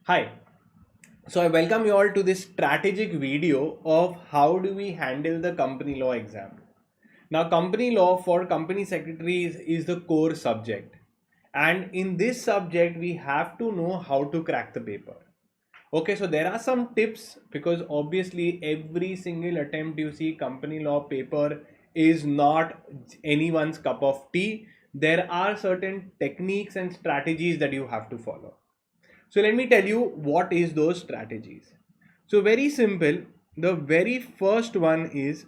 Hi, so I welcome you all to this strategic video of how do we handle the company law exam. Now, company law for company secretaries is the core subject, and in this subject, we have to know how to crack the paper. Okay, so there are some tips because obviously, every single attempt you see company law paper is not anyone's cup of tea. There are certain techniques and strategies that you have to follow. So let me tell you what is those strategies. So very simple. The very first one is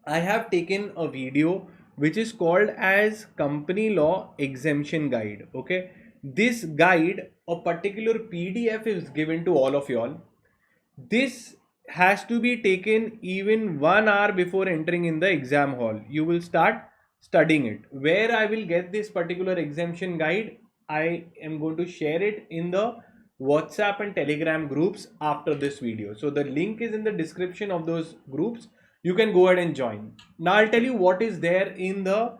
I have taken a video which is called as company law exemption guide. Okay. This guide, a particular PDF is given to all of y'all. This has to be taken even 1 hour before entering in the exam hall. You will start studying it. Where I will get this particular exemption guide, I am going to share it in the WhatsApp and Telegram groups after this video. So the link is in the description of those groups. You can go ahead and join. Now I'll tell you what is there in the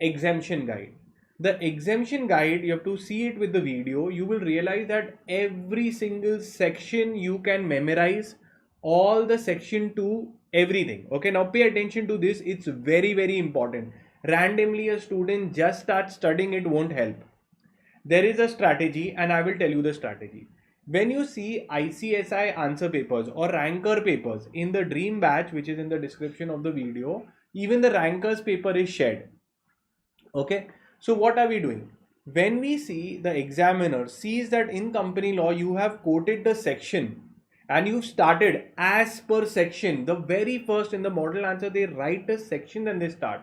exemption guide. The exemption guide, you have to see it with the video. You will realize that every single section you can memorize, all the section 2, everything. Okay, now pay attention to this. It's very important. Randomly a student just start studying, it won't help. There is a strategy and I will tell you the strategy. When you see ICSI answer papers or ranker papers in the dream batch, which is in the description of the video, even the rankers paper is shared. Okay, so what are we doing? When we see the examiner sees that in company law you have quoted the section and you've started as per section, the very first in the model answer they write a section and they start.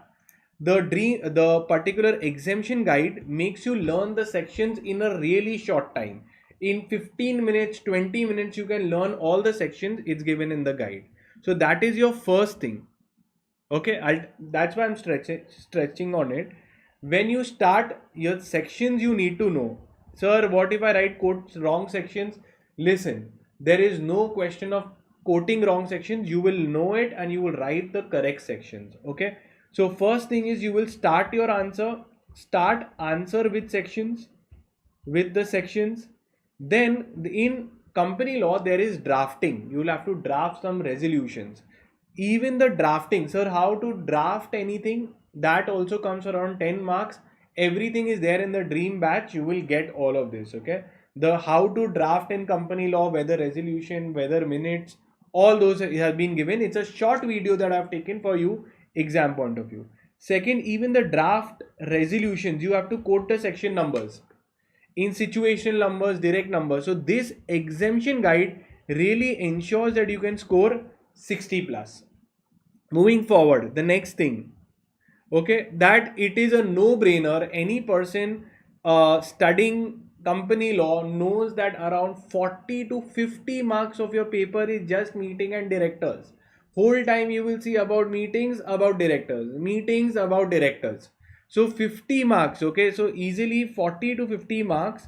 The particular exemption guide makes you learn the sections in a really short time. In 15 minutes, 20 minutes, you can learn all the sections. It's given in the guide. So that is your first thing. Okay, that's why I'm stretching on it. When you start your sections, you need to know, sir, what if I write quotes wrong sections? Listen, there is no question of quoting wrong sections. You will know it and you will write the correct sections. Okay, so first thing is you will start your answer, start answer with sections, with the sections. Then in company law there is drafting. You will have to draft some resolutions. Even the drafting, sir, how to draft anything, that also comes around 10 marks. Everything is there in the dream batch. You will get all of this. Okay, the how to draft in company law, whether resolution, whether minutes, all those have been given. It's a short video that I've taken for you, exam point of view. Second, even the draft resolutions, you have to quote the section numbers in situational numbers, direct numbers. So this exemption guide really ensures that you can score 60 plus. Moving forward, the next thing, okay, that it is a no brainer. Any person studying company law knows that around 40 to 50 marks of your paper is just meeting and directors. Whole time you will see about meetings, about directors, meetings, about directors. So 50 marks, okay, so easily 40 to 50 marks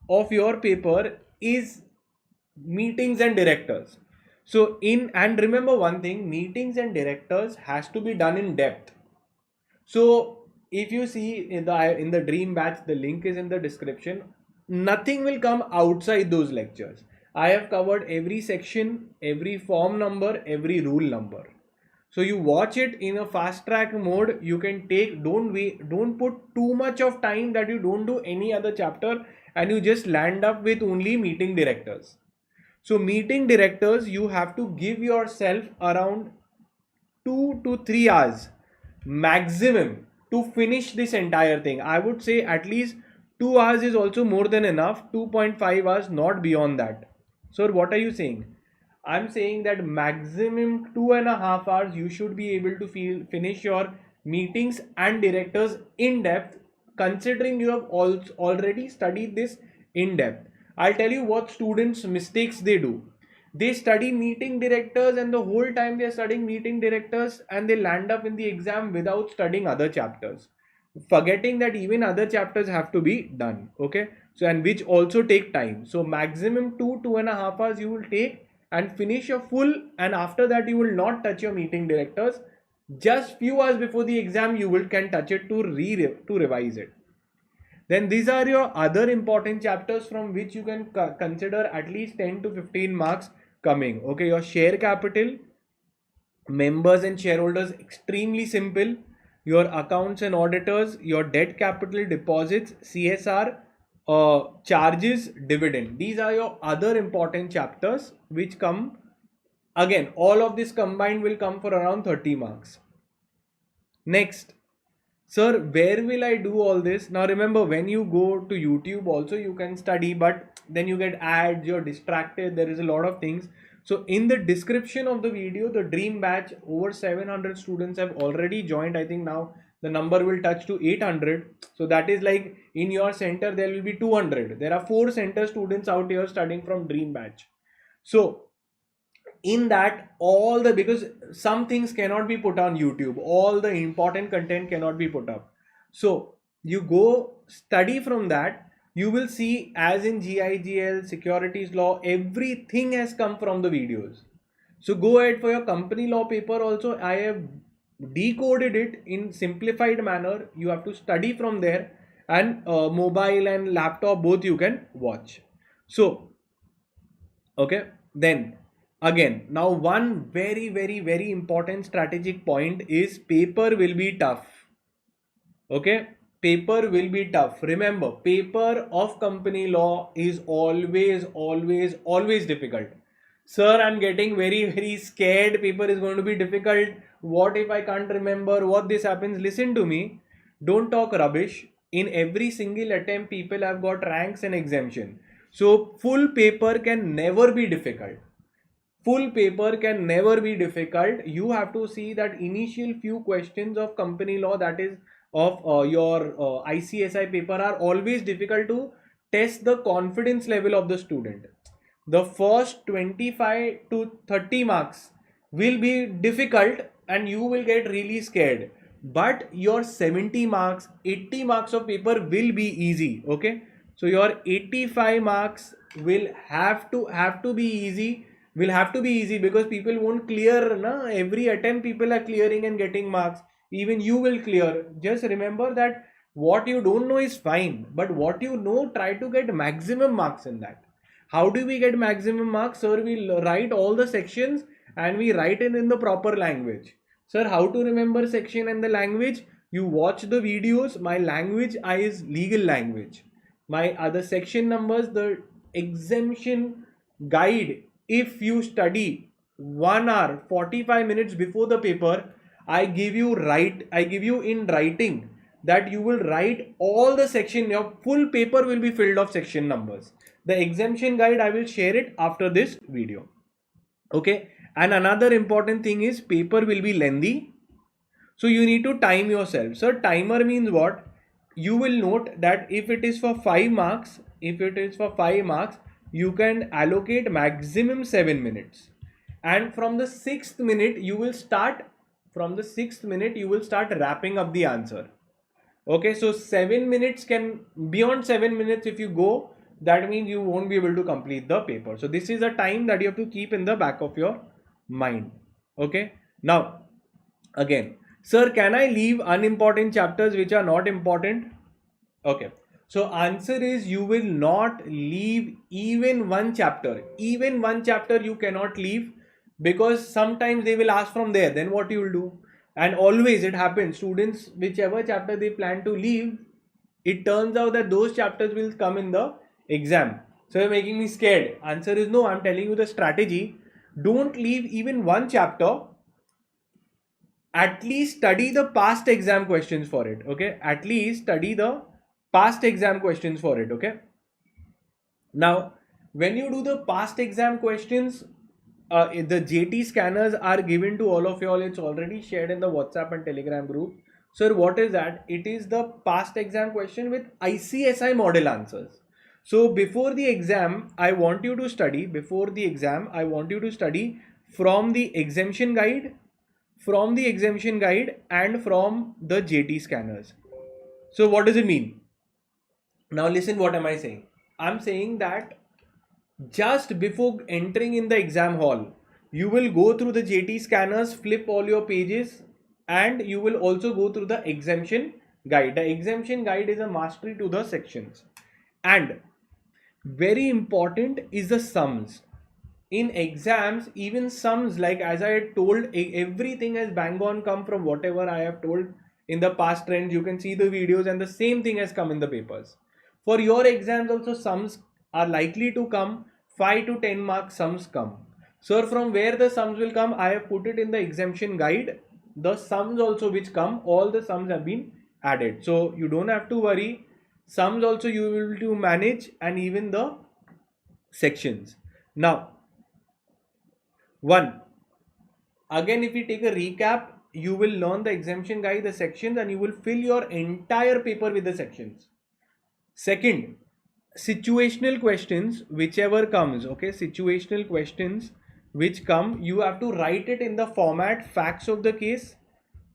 of your paper is meetings and directors. So in, and remember one thing, meetings and directors has to be done in depth. So if you see in the dream batch, the link is in the description. Nothing will come outside those lectures. I have covered every section, every form number, every rule number. So you watch it in a fast track mode. You can take, don't put too much of time that you don't do any other chapter and you just land up with only meeting directors. So meeting directors, you have to give yourself around 2 to 3 hours maximum to finish this entire thing. I would say at least 2 hours is also more than enough. 2.5 hours, not beyond that. So what are you saying? I'm saying that maximum 2.5 hours you should be able to finish your meetings and directors in depth, considering you have already studied this in depth. I'll tell you what students mistakes they do. They study meeting directors and the whole time they're studying meeting directors and they land up in the exam without studying other chapters, forgetting that even other chapters have to be done. Okay, so and which also take time. So maximum 2.5 hours you will take and finish your full, and after that you will not touch your meeting directors. Just few hours before the exam you will can touch it to revise it. Then these are your other important chapters from which you can consider at least 10 to 15 marks coming. Okay, your share capital, members and shareholders, extremely simple. Your accounts and auditors, your debt capital, deposits, CSR, charges, dividend. These are your other important chapters which come. Again, all of this combined will come for around 30 marks. Next, sir, where will I do all this? Now remember, when you go to YouTube also you can study, but then you get ads, you're distracted, there is a lot of things. So in the description of the video, the dream batch, over 700 students have already joined. I think now the number will touch to 800. So that is like in your center there will be 200. There are 4 center students out here studying from dream batch. So in that, all the, because some things cannot be put on YouTube, all the important content cannot be put up. So you go study from that. You will see, as in GIGL, securities law, everything has come from the videos. So go ahead for your company law paper also. I have decoded it in simplified manner. You have to study from there, and mobile and laptop both you can watch. So okay, then again, now one very important strategic point is paper will be tough. Okay, paper will be tough. Remember, paper of company law is always difficult. Sir, I'm getting very scared. Paper is going to be difficult. What if I can't remember? What this happens? Listen to me. Don't talk rubbish. In every single attempt, people have got ranks and exemption. So full paper can never be difficult. Full paper can never be difficult. You have to see that initial few questions of company law, that is of your ICSI paper, are always difficult to test the confidence level of the student. The first 25 to 30 marks will be difficult and you will get really scared. But your 70 marks, 80 marks of paper will be easy. Okay. So your 85 marks will have to be easy. Will have to be easy because people won't clear. Every attempt people are clearing and getting marks. Even you will clear. Just remember that what you don't know is fine, but what you know, try to get maximum marks in that. How do we get maximum marks? Sir, we'll write all the sections and we write it in the proper language. Sir, how to remember section and the language? You watch the videos. My language is legal language. My other section numbers, the exemption guide. If you study 1 hour 45 minutes before the paper, I give you in writing that you will write all the section. Your full paper will be filled of section numbers. The exemption guide, I will share it after this video. Okay. And another important thing is paper will be lengthy. So you need to time yourself. So timer means what? You will note that if it is for 5 marks, you can allocate maximum 7 minutes. And from the 6th minute, you will start wrapping up the answer. Okay, so 7 minutes beyond 7 minutes if you go, that means you won't be able to complete the paper. So this is a time that you have to keep in the back of your mind. Okay, now again, sir, can I leave unimportant chapters which are not important? Okay, so answer is you will not leave even one chapter. Even one chapter you cannot leave, because sometimes they will ask from there. Then what you will do? And always it happens, students, whichever chapter they plan to leave, it turns out that those chapters will come in the exam. So you're making me scared. Answer is no. I'm telling you the strategy. Don't leave even one chapter. At least study the past exam questions for it. Okay, at least study the past exam questions for it. Okay, now when you do the past exam questions, the JT scanners are given to all of you all. It's already shared in the WhatsApp and Telegram group. Sir, what is that? It is the past exam question with ICSI model answers. So before the exam, I want you to study. From the exemption guide, and from the JT scanners. So what does it mean? Now listen, what am I saying? I'm saying that just before entering in the exam hall, you will go through the JT scanners, flip all your pages, and you will also go through the exemption guide. The exemption guide is a mastery to the sections. And very important is the sums. In exams, even sums, like as I had told, everything has bang on come from whatever I have told in the past trends. You can see the videos and the same thing has come in the papers. For your exams also, sums are likely to come. 5 to 10 marks sums come. Sir, from where the sums will come, I have put it in the exemption guide. The sums also which come, all the sums have been added. So you don't have to worry. Sums also you will to manage, and even the sections. Now, one, again, if you take a recap, you will learn the exemption guide, the sections, and you will fill your entire paper with the sections. Second, situational questions, whichever comes, okay, situational questions which come, you have to write it in the format facts of the case,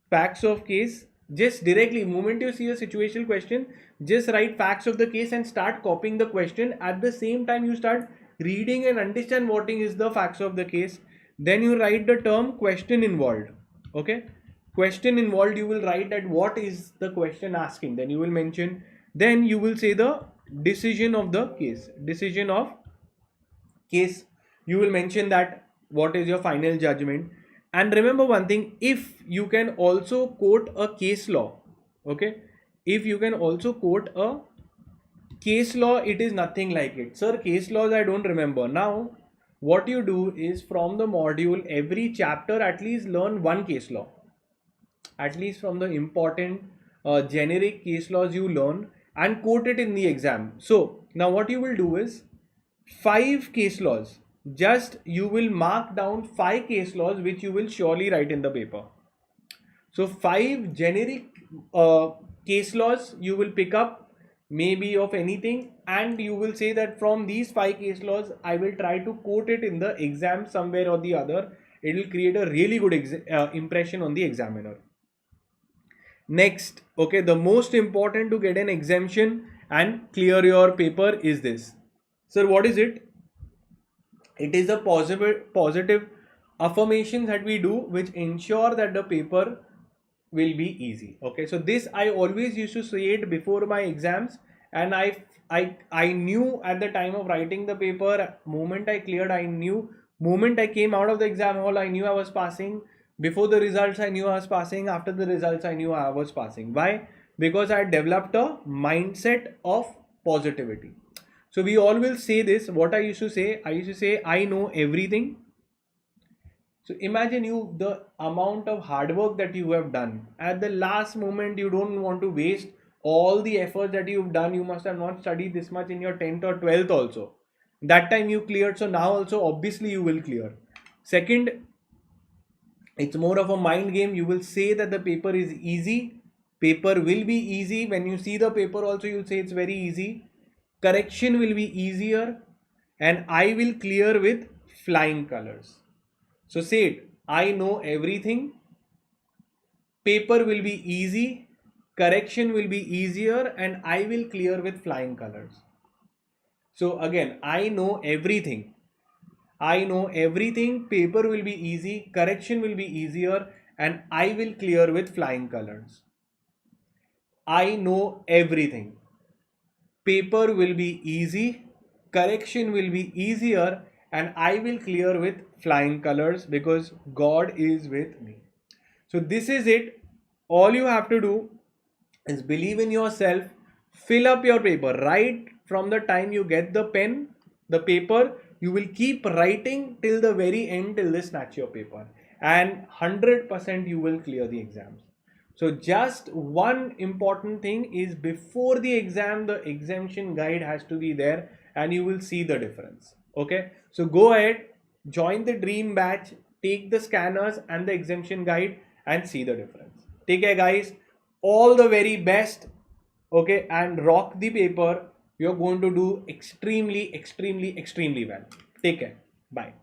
facts of case. Just directly, moment you see a situational question, just write facts of the case and start copying the question. At the same time, you start reading and understand what is the facts of the case. Then you write the term question involved. Okay, question involved, you will write that what is the question asking. Then you will mention, then you will say the decision of the case, decision of case. You will mention that what is your final judgment. And remember one thing, if you can also quote a case law, okay, if you can also quote a case law, it is nothing like it. Sir, case laws I don't remember. Now what you do is, from the module, every chapter at least learn one case law, at least from the important generic case laws you learn, and quote it in the exam. So now what you will do is 5 case laws, just you will mark down 5 case laws which you will surely write in the paper. So 5 generic case laws you will pick up, maybe of anything, and you will say that from these 5 case laws I will try to quote it in the exam somewhere or the other. It will create a really good impression on the examiner. Next, okay, the most important to get an exemption and clear your paper is this. Sir, what is it? It is a positive affirmations that we do which ensure that the paper will be easy. Okay, so this I always used to say it before my exams, and I knew at the time of writing the paper, moment I cleared, I knew, moment I came out of the exam hall, I knew I was passing. Before the results I knew I was passing, after the results I knew I was passing. Why? Because I had developed a mindset of positivity. So we all will say this. What I used to say, I know everything. So imagine you, the amount of hard work that you have done. At the last moment, you don't want to waste all the efforts that you've done. You must have not studied this much in your 10th or 12th also. That time you cleared. So now also obviously you will clear. Second, it's more of a mind game. You will say that the paper is easy. Paper will be easy. When you see the paper also, you'll say it's very easy. Correction will be easier, and I will clear with flying colors. So say it, I know everything. Paper will be easy. Correction will be easier, and I will clear with flying colors. So again, I know everything. I know everything. Paper will be easy. Correction will be easier, and I will clear with flying colors. I know everything. Paper will be easy, correction will be easier, and I will clear with flying colors because God is with me. So this is it. All you have to do is believe in yourself, fill up your paper. Right from the time you get the pen, the paper, you will keep writing till the very end, till they snatch your paper, and 100% you will clear the exams. So just one important thing is, before the exam, the exemption guide has to be there, and you will see the difference. Okay, so go ahead, join the dream batch, take the scanners and the exemption guide and see the difference. Take care guys, all the very best. Okay, and rock the paper. You're going to do extremely well. Take care. Bye.